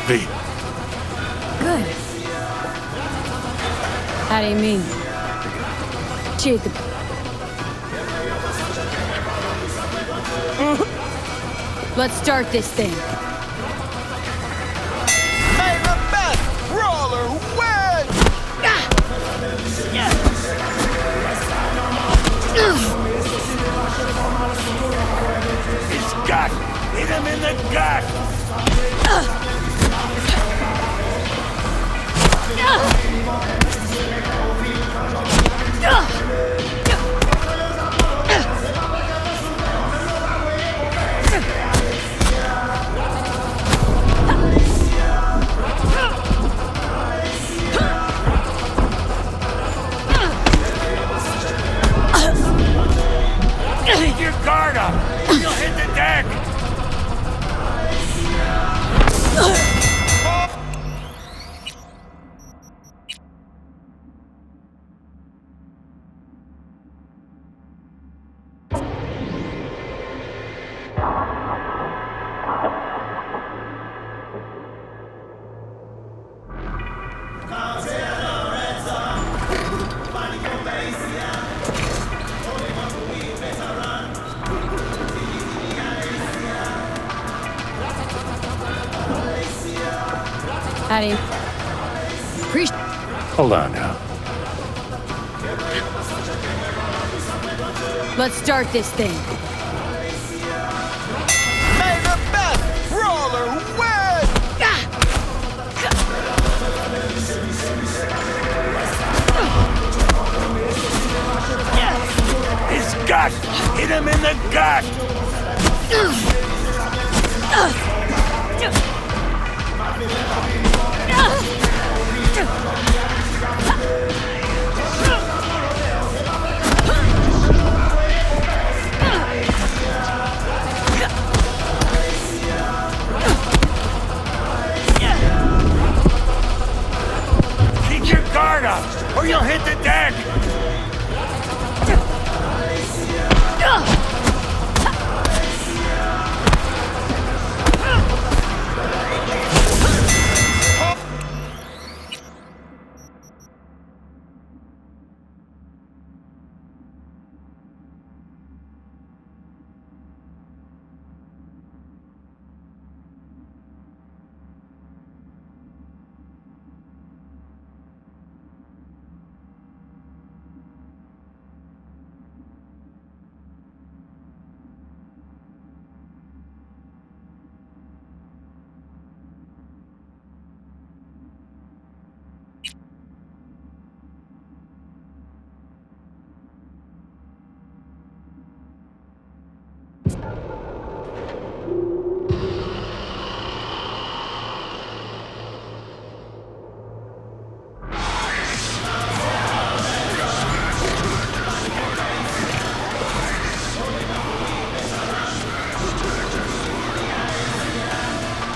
V. Good. How do you mean? Jacob. Let's start this thing. May the best brawler win! His gut! Hit him in the gut! Keep your guard up! You'll hit the deck! How do you... Appreciate... Hold on now. Let's start this thing. May the best brawler win! His gut! Hit him in the gut! Keep your guard up, or you'll hit the deck!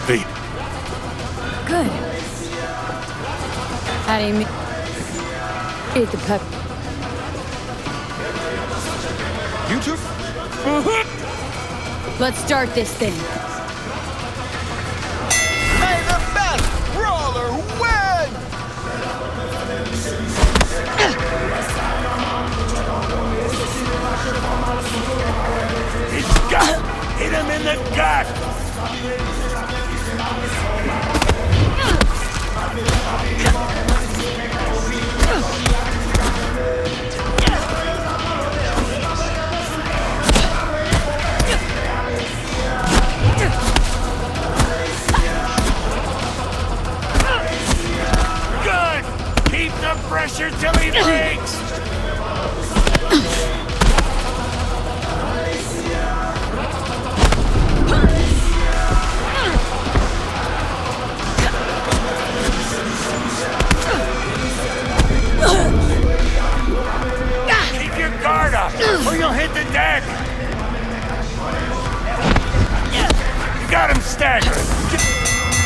V. Good. How do you mean? Eat the pep. You two? Let's start this thing. May the best brawler win! His gut! Hit him in the gut! Good! Keep the pressure till he breaks! Keep your guard up, or you'll hit the deck! You got him staggered!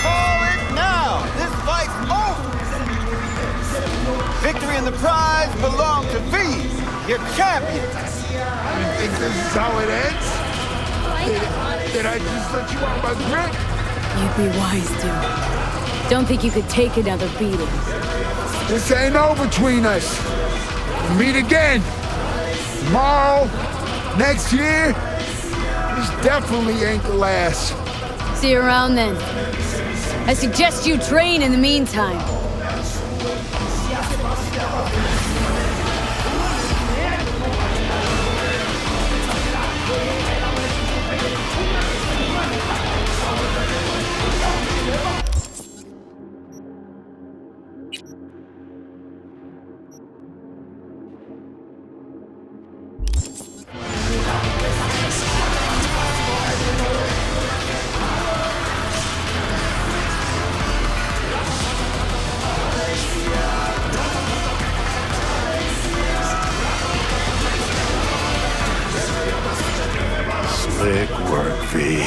Call it now! This fight's over! Victory and the prize belong to V, your champion! You think this is how it ends? Did I just let you out my grip? You'd be wise to. Don't think you could take another beating. This ain't over between us. We'll meet again. Tomorrow, next year. This definitely ain't the last. See you around then. I suggest you train in the meantime. Slick work, V.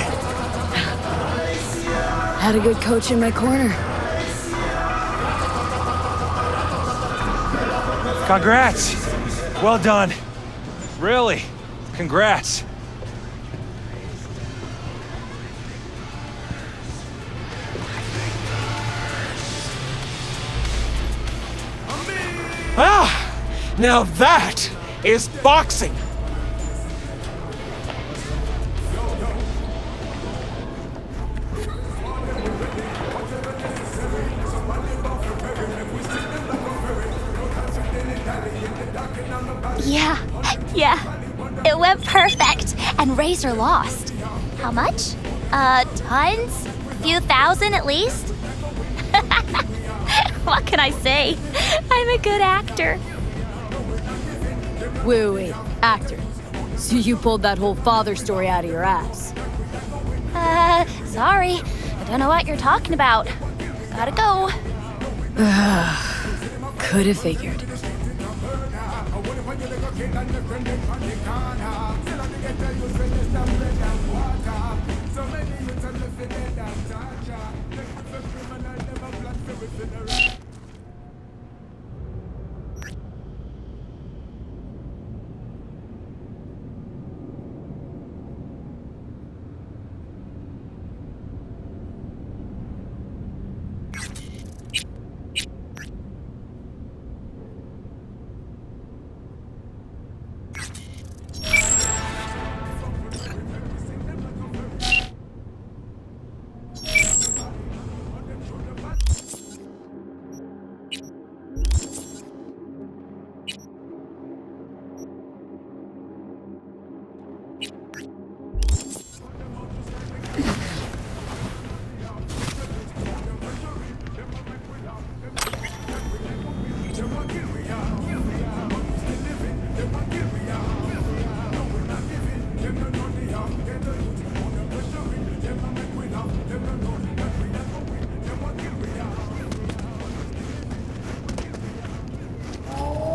Had a good coach in my corner. Congrats! Well done. Really, congrats. Ah! Now that is boxing! Yeah. It went perfect. And Razor lost. How much? Tons? Few thousand at least? What can I say? I'm a good actor. Wait, actor. So you pulled that whole father story out of your ass. Sorry. I don't know what you're talking about. Gotta go. Could have figured.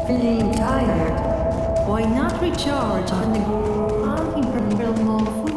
Feeling tired? Why not recharge on the incredible more food?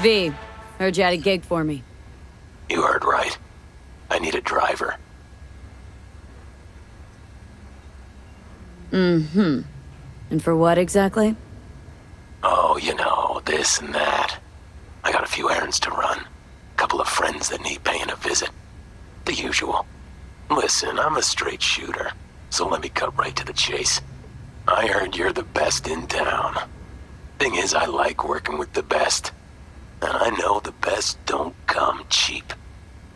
V, heard you had a gig for me. You heard right. I need a driver. Mm-hmm. And for what exactly? Oh, you know, this and that. I got a few errands to run. Couple of friends that need paying a visit. The usual. Listen, I'm a straight shooter, so let me cut right to the chase. I heard you're the best in town. Thing is, I like working with the best. And I know the best don't come cheap.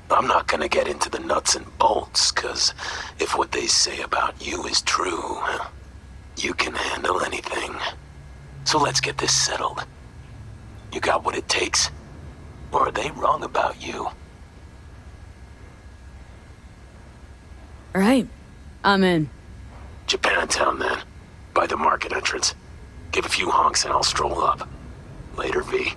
I'm not gonna get into the nuts and bolts, 'cause if what they say about you is true, you can handle anything. So let's get this settled. You got what it takes? Or are they wrong about you? All right, I'm in. Japantown, then. By the market entrance. Give a few honks and I'll stroll up. Later, V.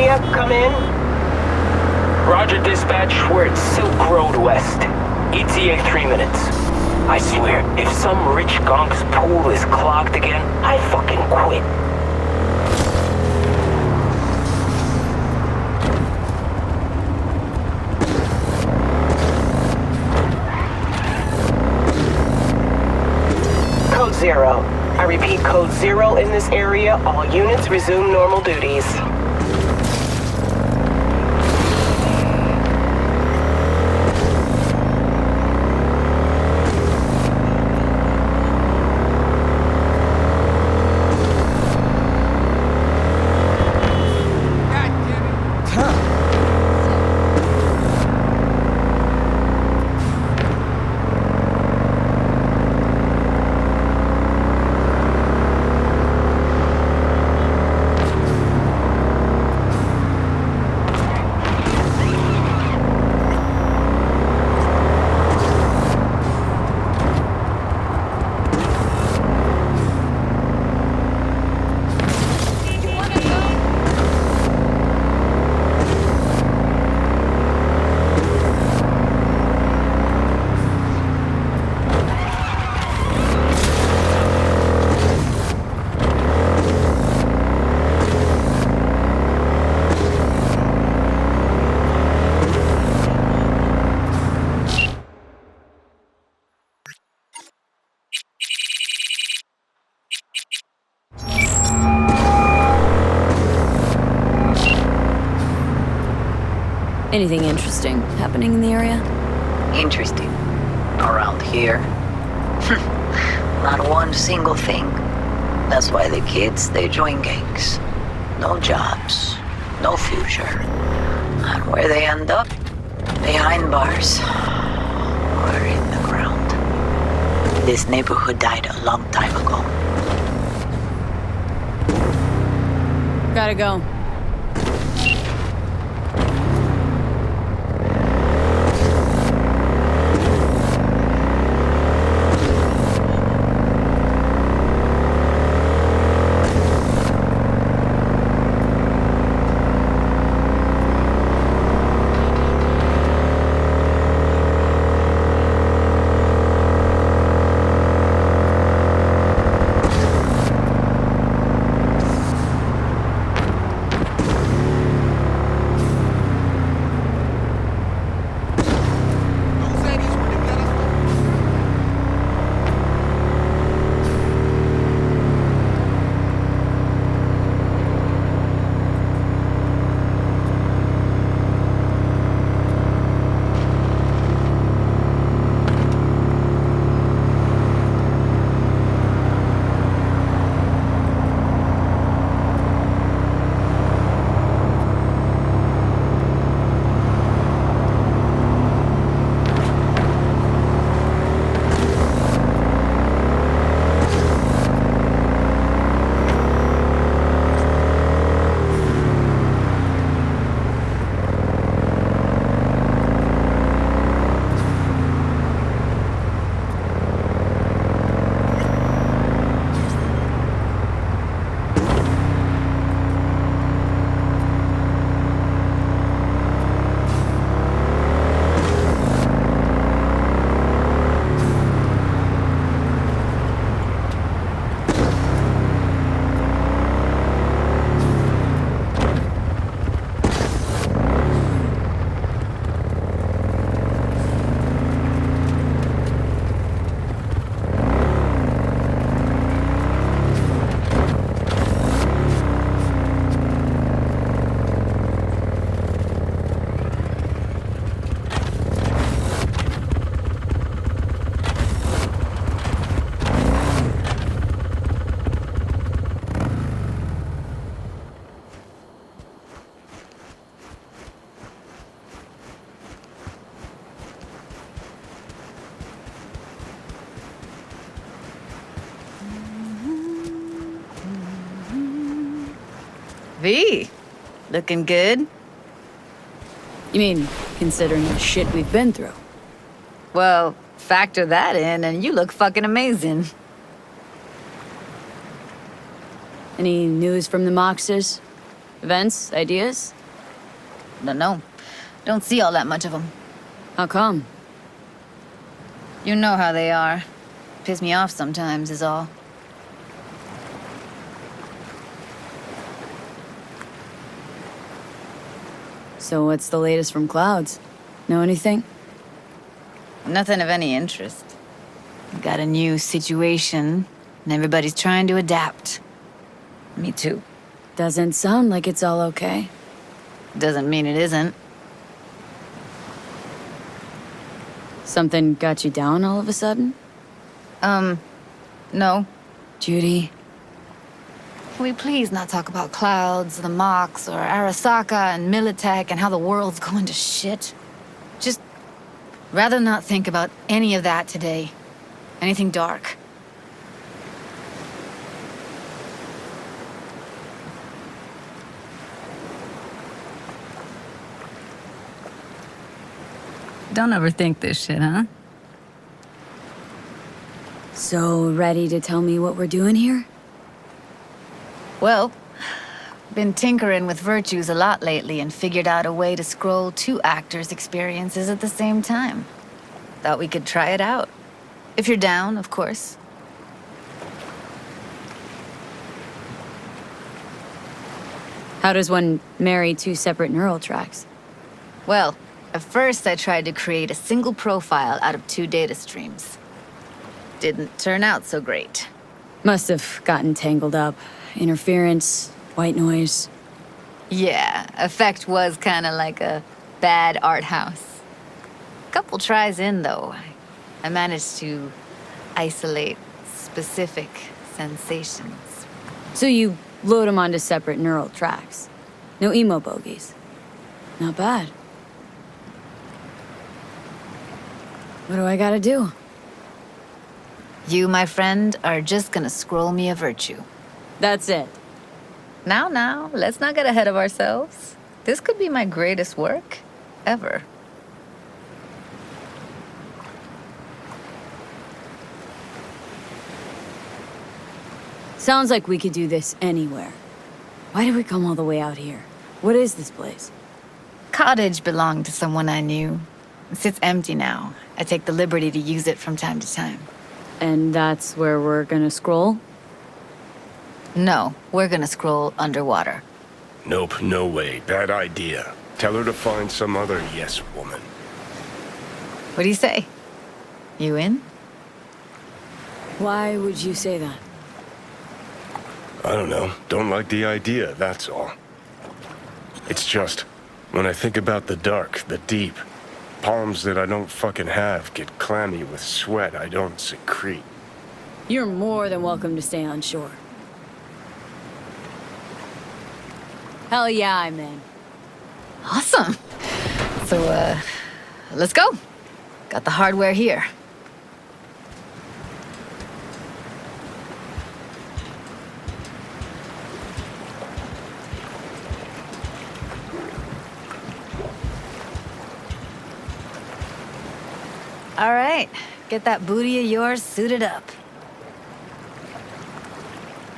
area, come in. Roger, dispatch, we're at Silk Road West. ETA 3 minutes. I swear, if some rich gonk's pool is clogged again, I fucking quit. Code 0. I repeat, Code 0 in this area. All units resume normal duties. Anything interesting happening in the area? Interesting. Around here? Not one single thing. That's why the kids, they join gangs. No jobs, no future. And where they end up? Behind bars. Or in the ground. This neighborhood died a long time ago. Gotta go. V, looking good? You mean, considering the shit we've been through? Well, factor that in and you look fucking amazing. Any news from the Moxes? Events? Ideas? No. Don't see all that much of them. How come? You know how they are. Piss me off sometimes is all. So what's the latest from Clouds? Know anything? Nothing of any interest. Got a new situation, and everybody's trying to adapt. Me too. Doesn't sound like it's all okay. Doesn't mean it isn't. Something got you down all of a sudden? No. Judy, Can we please not talk about Clouds, the Mox, or Arasaka and Militech and how the world's going to shit? Just rather not think about any of that today. Anything dark. don't overthink this shit, huh? So, ready to tell me what we're doing here? Well, been tinkering with virtues a lot lately and figured out a way to scroll two actors' experiences at the same time. Thought we could try it out. If you're down, of course. How does one marry two separate neural tracks? Well, at first I tried to create a single profile out of two data streams. Didn't turn out so great. Must have gotten tangled up. Interference, white noise. Yeah, effect was kind of like a bad art house. Couple tries in, though, I managed to isolate specific sensations. So you load them onto separate neural tracks. No emo bogies. Not bad. What do I gotta do? You, my friend, are just gonna scroll me a virtue. That's it. Now, let's not get ahead of ourselves. This could be my greatest work ever. Sounds like we could do this anywhere. Why did we come all the way out here? What is this place? Cottage belonged to someone I knew. It sits empty now. I take the liberty to use it from time to time. And that's where we're gonna scroll? No, we're gonna scroll underwater. Nope, no way. Bad idea. Tell her to find some other yes woman. What do you say? You in? Why would you say that? I don't know. Don't like the idea, that's all. It's just, when I think about the dark, the deep, palms that I don't fucking have get clammy with sweat I don't secrete. You're more than welcome to stay on shore. Hell yeah, I'm in. Awesome. So, let's go. Got the hardware here. All right, get that booty of yours suited up.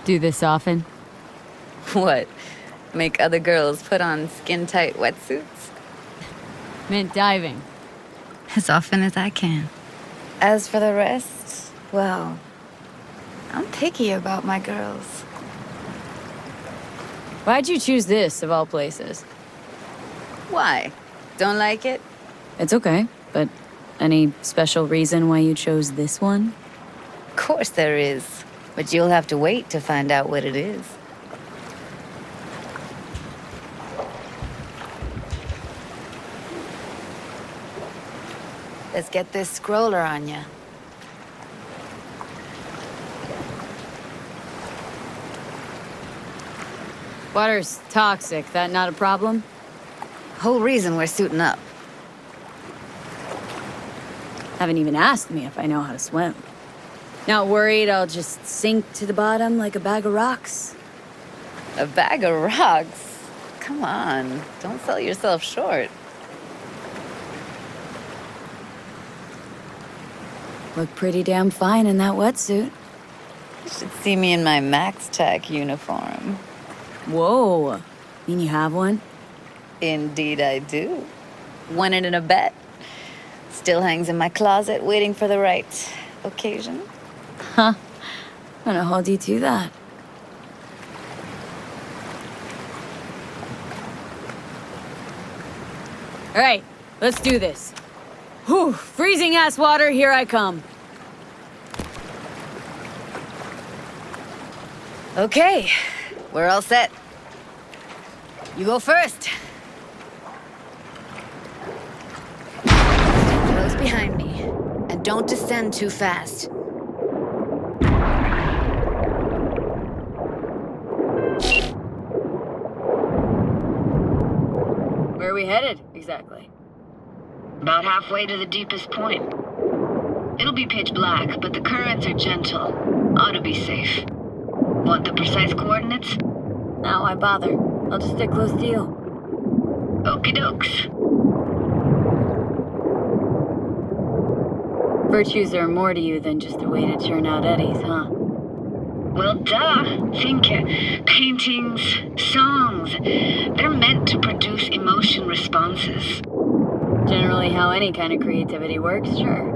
Do this often? What? Make other girls put on skin-tight wetsuits? Meant diving. As often as I can. As for the rest, well, I'm picky about my girls. Why'd you choose this, of all places? Why? Don't like it? It's okay, but any special reason why you chose this one? Of course there is, but you'll have to wait to find out what it is. Let's get this scroller on ya. Water's toxic, that not a problem? Whole reason we're suiting up. Haven't even asked me if I know how to swim. Not worried I'll just sink to the bottom like a bag of rocks? A bag of rocks? Come on, don't sell yourself short. Look pretty damn fine in that wetsuit. You should see me in my Max Tech uniform. Whoa. Mean you have one? Indeed I do. Won it in a bet. Still hangs in my closet waiting for the right occasion. Huh. I'm gonna hold you to that. All right, let's do this. Whew, freezing ass water, here I come. Okay, we're all set. You go first. Stay close behind me, and don't descend too fast. Where are we headed, exactly? About halfway to the deepest point. It'll be pitch black, but the currents are gentle. Ought to be safe. Want the precise coordinates? No, why bother? I'll just stick close to you. Okie dokes. Virtues are more to you than just a way to churn out eddies, huh? Well, duh. Think paintings, songs. They're meant to produce emotion responses. Generally how any kind of creativity works, sure.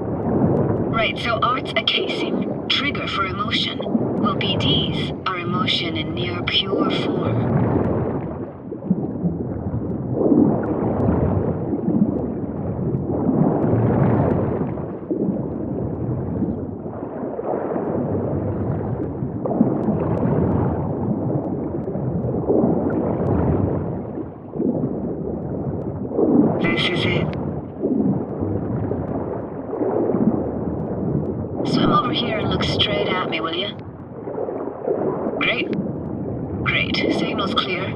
Right, so art's a casing, trigger for emotion. Well, BDs are emotion in near pure form. This is it. Swim over here and look straight at me, will you? Great. Great. Signal's clear.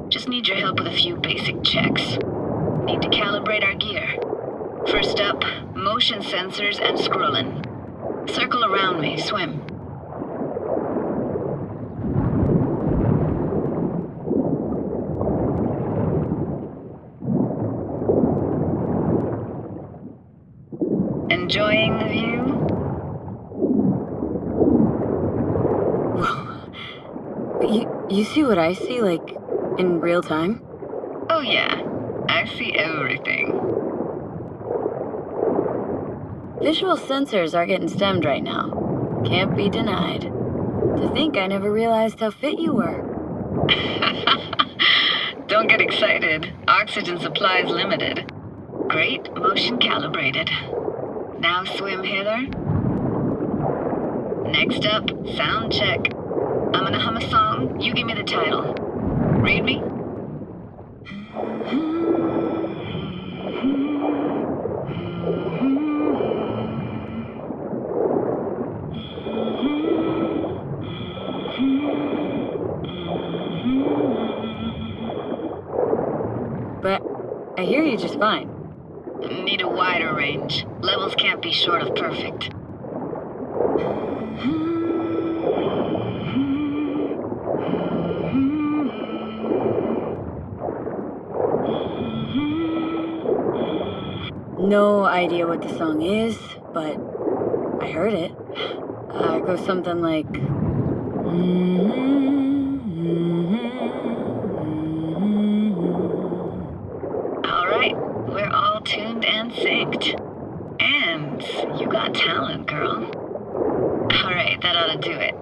Just need your help with a few basic checks. Need to calibrate our gear. First up, motion sensors and scrolling. Circle around me. Swim. Enjoying the view? You see what I see, like, in real time? Oh yeah, I see everything. Visual sensors are getting stemmed right now. Can't be denied. To think I never realized how fit you were. Don't get excited. Oxygen supply's limited. Great, motion calibrated. Now swim hither. Next up, sound check. I'm gonna hum a song, you give me the title. Read me? But I hear you just fine. Need a wider range. Levels can't be short of perfect. No idea what the song is, but I heard it. It goes something like... Alright, we're all tuned and synced. And you got talent, girl. Alright, that ought to do it.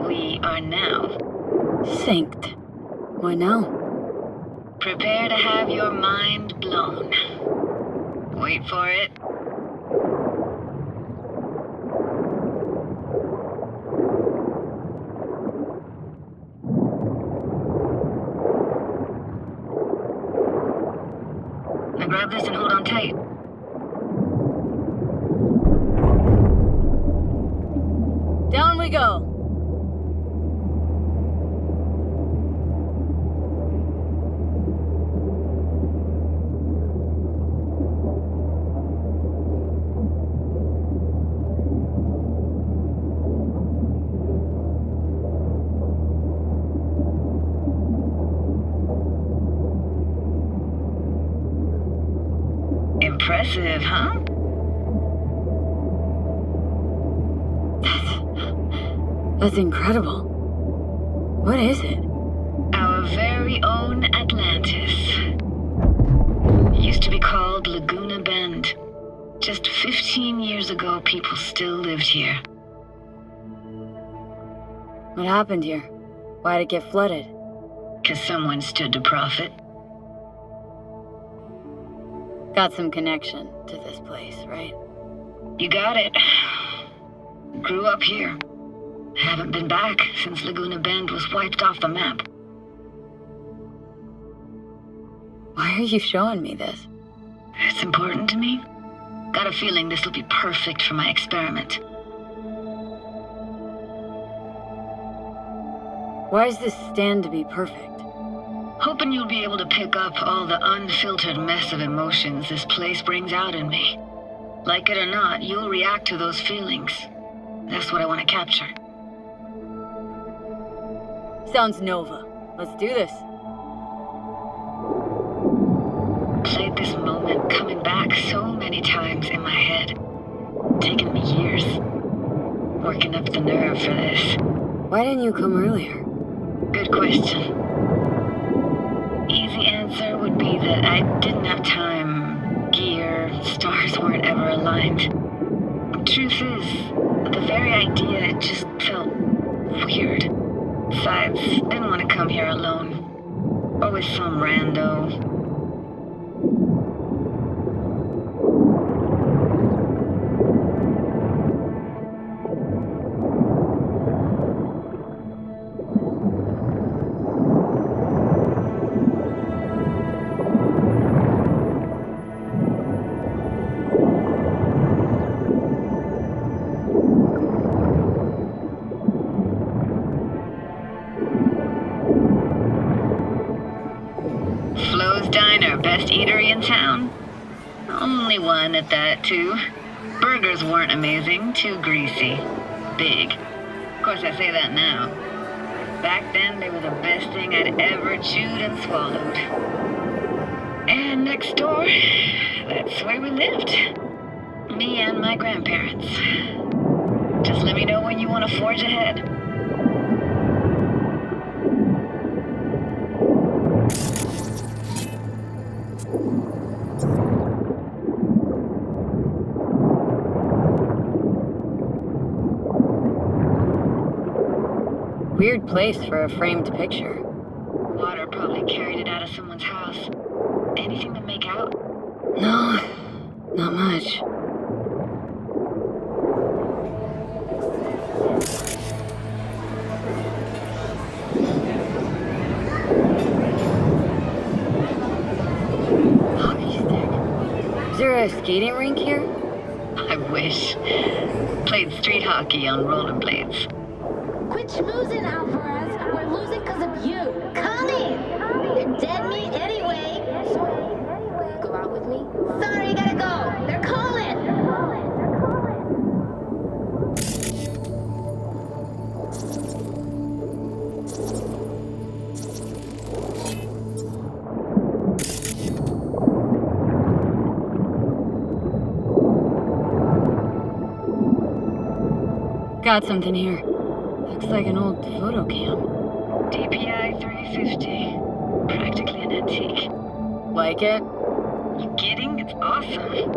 We are now synced. Why now? Prepare to have your mind blown. Wait for it. Now grab this and hold on tight. Down we go. Impressive, huh? That's incredible. What is it? Our Our very own Atlantis. Used to be called Laguna Bend. Just 15 years ago, people still lived here. What happened here? Why'd it get flooded? 'Cause someone stood to profit. Got some connection to this place, right? You got it. Grew up here. Haven't been back since Laguna Bend was wiped off the map. Why are you showing me this? It's important to me. Got a feeling this will be perfect for my experiment. Why does this stand to be perfect? Hoping you'll be able to pick up all the unfiltered mess of emotions this place brings out in me. Like it or not, you'll react to those feelings. That's what I want to capture. Sounds Nova. Let's do this. Played this moment coming back so many times in my head. Taken me years. Working up the nerve for this. Why didn't you come earlier? Good question. Easy answer would be that I didn't have time. Gear, stars weren't ever aligned. Truth is, the very idea just felt weird. Besides, didn't want to come here alone. Or with some rando. Best eatery in town? Only one at that, too. Burgers weren't amazing, too greasy. Big. Of course, I say that now. Back then, they were the best thing I'd ever chewed and swallowed. And next door, that's where we lived. Me and my grandparents. Just let me know when you want to forge ahead. Weird place for a framed picture. Water probably carried it out of someone's house. Anything to make out? No, not much. Hockey stick. Is there a skating rink here? I wish. Played street hockey on rollerblades. Quit schmoozing, Alvarez. We're losing because of you. Come in. You're dead meat anyway. Go out with me? Sorry, gotta go. They're calling. Got something here. Looks like an old photo cam. DPI 350. Practically an antique. Like it? You kidding? It's awesome.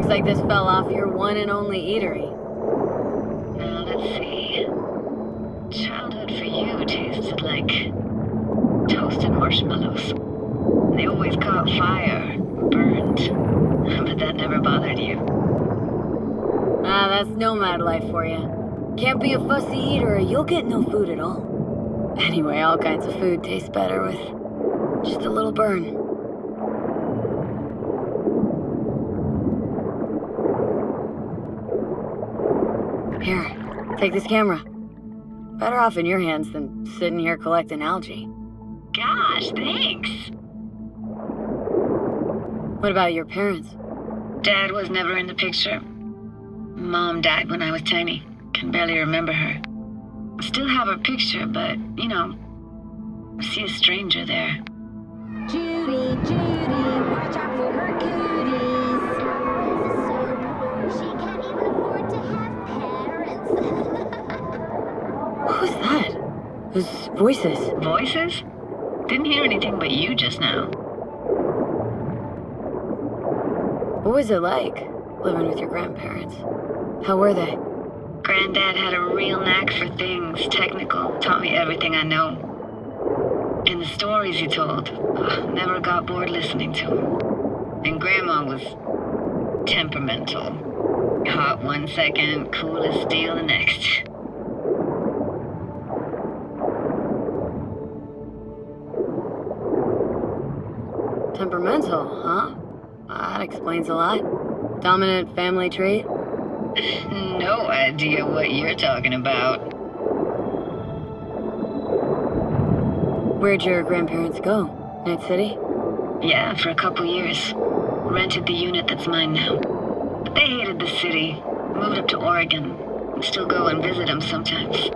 Like this fell off your one and only eatery. Now let's see. Childhood for you tasted like toasted marshmallows. They always caught fire, burned. But that never bothered you. Ah, that's nomad life for you. Can't be a fussy eater or you'll get no food at all. Anyway, all kinds of food taste better with just a little burn. Here, take this camera. Better off in your hands than sitting here collecting algae. Gosh, thanks. What about your parents? Dad was never in the picture. Mom died when I was tiny. Can barely remember her. Still have her picture, but, you know, I see a stranger there. Judy, watch out for her cooties. She can't even afford to have parents. Who's that? Those voices. Voices? Didn't hear anything but you just now. What was it like, living with your grandparents? How were they? Granddad had a real knack for things technical, taught me everything I know. And the stories he told, never got bored listening to him. And Grandma was temperamental. Hot one second, cool as steel the next. Temperamental, huh? That explains a lot. Dominant family trait? No idea what you're talking about. Where'd your grandparents go? Night City? Yeah, for a couple years. Rented the unit that's mine now. But they hated the city. Moved up to Oregon. And still go and visit them sometimes.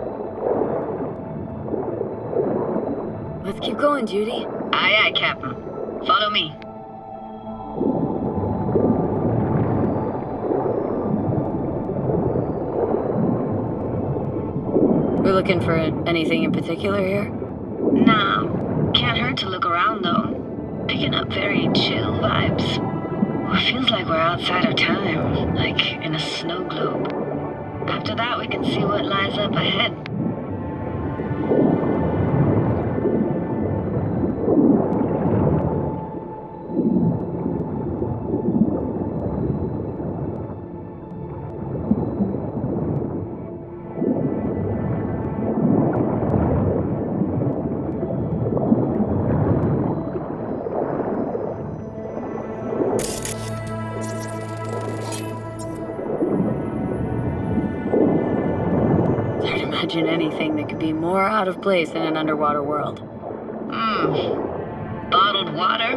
Let's keep going, Judy. Aye, aye, Captain. Follow me. We're looking for anything in particular here? Nah, can't hurt to look around though. Picking up very chill vibes. It feels like we're outside of time, like in a snow globe. After that, we can see what lies up ahead. Imagine anything that could be more out of place in an underwater world. Bottled water?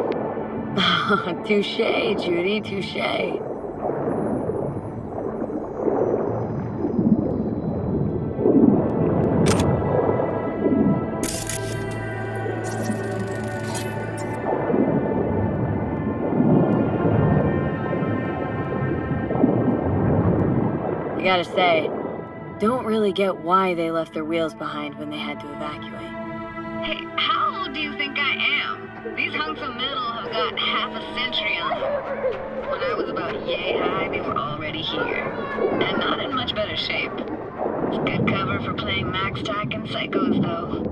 Touché, Judy, touché. I gotta say, don't really get why they left their wheels behind when they had to evacuate. Hey, how old do you think I am? These hunks of metal have got half a century on them. When I was about yay high, they were already here. And not in much better shape. It's good cover for playing Max Tack and Psychos, though.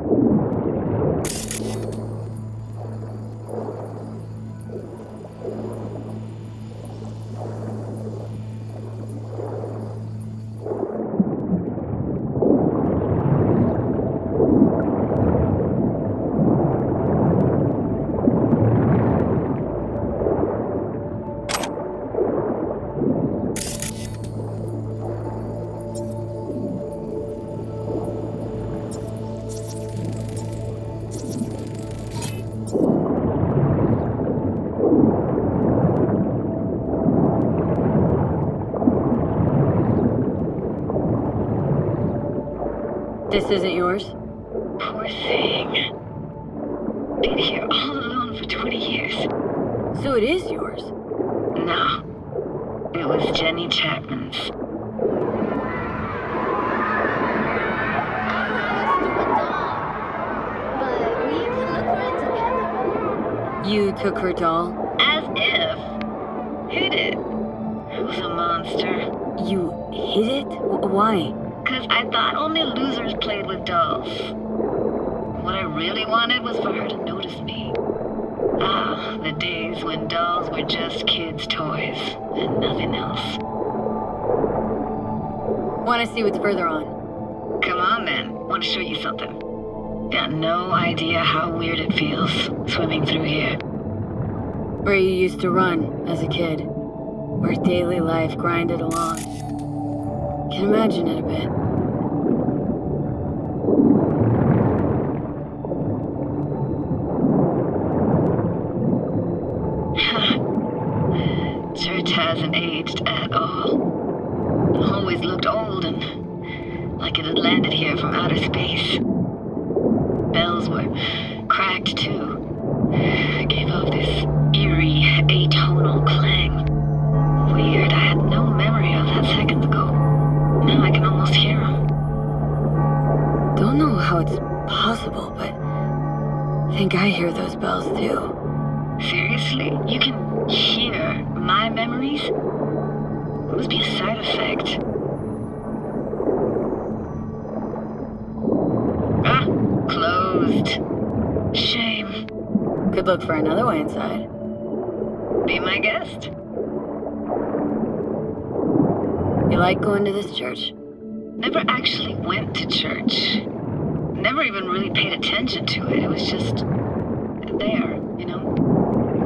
This isn't yours? Poor thing. Been here all alone for 20 years. So it is yours? No. It was Jenny Chapman's. You took her doll? As if. Hid it. It was a monster. You hid it? Why? Because I thought only losers played with dolls. What I really wanted was for her to notice me. Ah, the days when dolls were just kids' toys and nothing else. Want to see what's further on? Come on then, want to show you something. Got no idea how weird it feels swimming through here. Where you used to run as a kid. Where daily life grinded along. Can imagine it a bit. Church hasn't aged at all. Always looked old and like it had landed here from outer space. Bells were cracked too. Gave off this eerie, atonal clang. Weird, I had no memory of that seconds ago. Now I can almost hear them. Don't know how it's possible, but I think I hear those bells too. Seriously? You can hear my memories? It must be a side effect. Ah, closed. Shame. Could look for another way inside. Be my guest. You like going to this church? Never actually went to church. Never even really paid attention to it. It was just there, you know?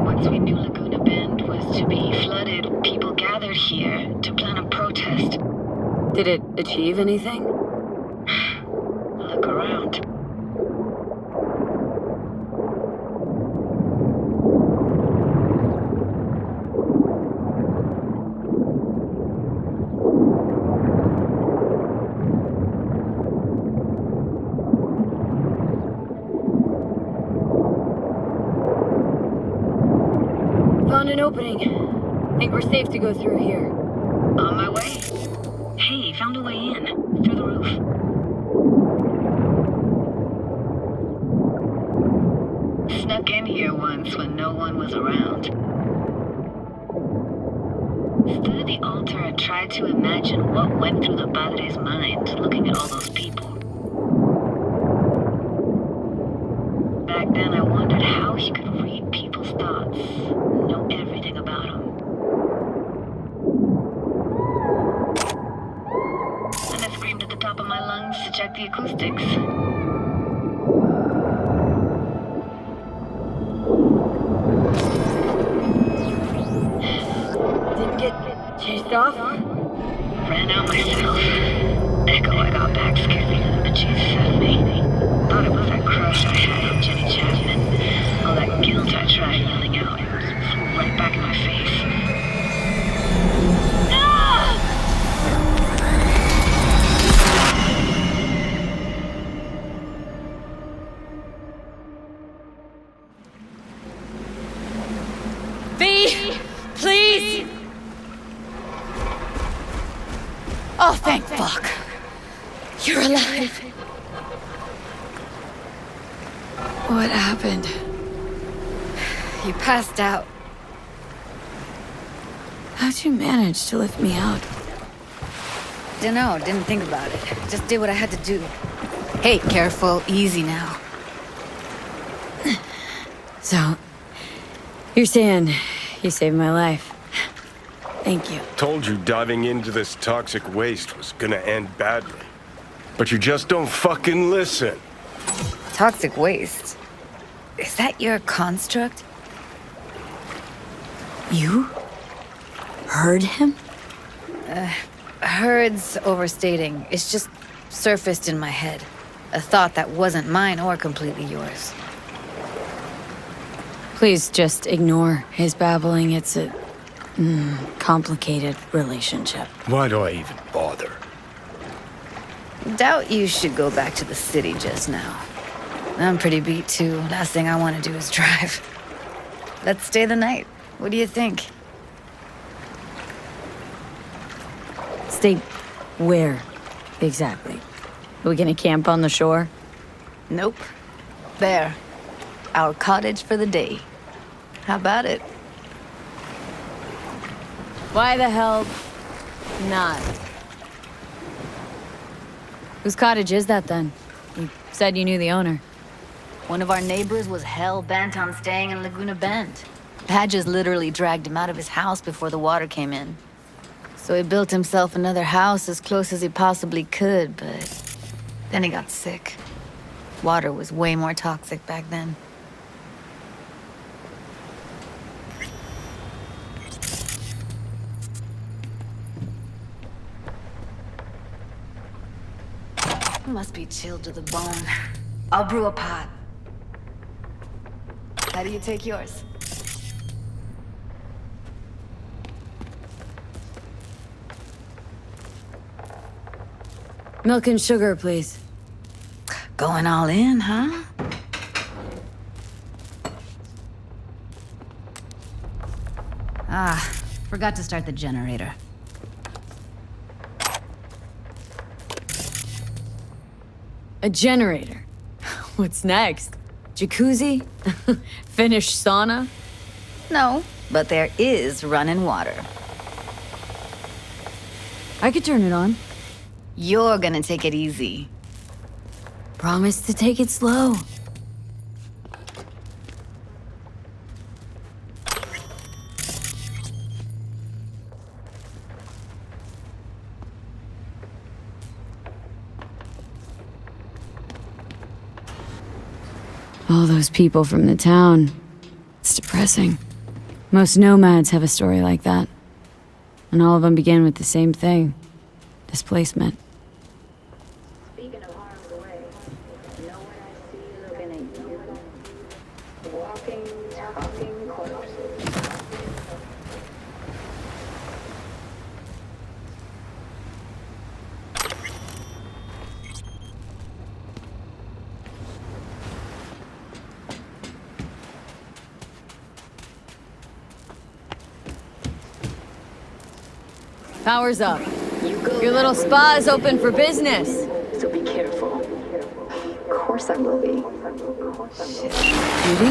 Once we knew Laguna Bend was to be flooded, people gathered here to plan a protest. Did it achieve anything? Look around. Found an opening. Think we're safe to go through here. On my way. Hey, found a way in. Through the roof. Snuck in here once when no one was around. Stood at the altar and tried to imagine what went through the padre's mind looking at all those people. Back then I wondered how he could read people's thoughts, know everything about them. And I screamed at the top of my lungs to check the acoustics. Didn't get chased off? Ran out myself. Echo I got back scared me to the bejesus out of me. Thought it was that crush I had on Jenny Chapman. All that guilt I tried yelling out. It flew right back in my face. V! Please! Oh, thank fuck. You're alive. What happened? You passed out. How'd you manage to lift me out? Dunno, didn't think about it. Just did what I had to do. Hey, careful, easy now. So, you're saying you saved my life. Thank you. Told you diving into this toxic waste was gonna end badly. But you just don't fucking listen. Toxic waste? Is that your construct? You heard him? Heard's overstating. It's just surfaced in my head. A thought that wasn't mine or completely yours. Please just ignore his babbling. It's a complicated relationship. Why do I even bother? Doubt you should go back to the city just now. I'm pretty beat too. Last thing I want to do is drive. Let's stay the night. What do you think? Stay where, exactly? Are we gonna camp on the shore? Nope. There. Our cottage for the day. How about it? Why the hell not? Whose cottage is that then? You said you knew the owner. One of our neighbors was hell-bent on staying in Laguna Bend. Badges literally dragged him out of his house before the water came in. So he built himself another house as close as he possibly could, but then he got sick. Water was way more toxic back then. Must be chilled to the bone. I'll brew a pot. How do you take yours? Milk and sugar, please. Going all in, huh? Ah, forgot to start the generator. A generator. What's next? Jacuzzi? Finnish sauna? No, but there is running water. I could turn it on. You're gonna take it easy. Promise to take it slow. All those people from the town. It's depressing. Most nomads have a story like that. And all of them begin with the same thing. Displacement. Speaking of harm's way, you know what I see looking at you? Walking, talking corpses. Power's up. Your little spa is open for business. So be careful. Of course I will be. Judy?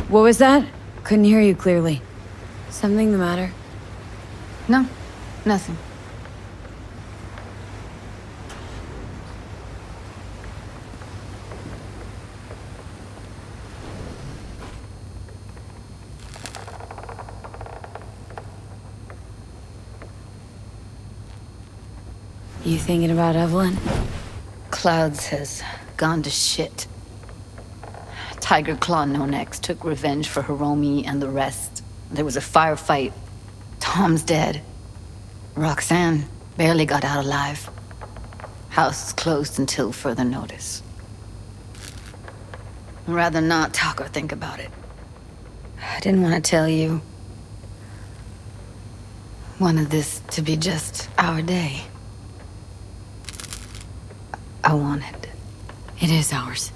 What was that? Couldn't hear you clearly. Something the matter? No, nothing. You thinking about Evelyn? Clouds has gone to shit. Tiger Claw No Next took revenge for Hiromi and the rest. There was a firefight. Tom's dead. Roxanne barely got out alive. House is closed until further notice. I'd rather not talk or think about it. I didn't want to tell you. Wanted this to be just our day. I wanted. It is ours.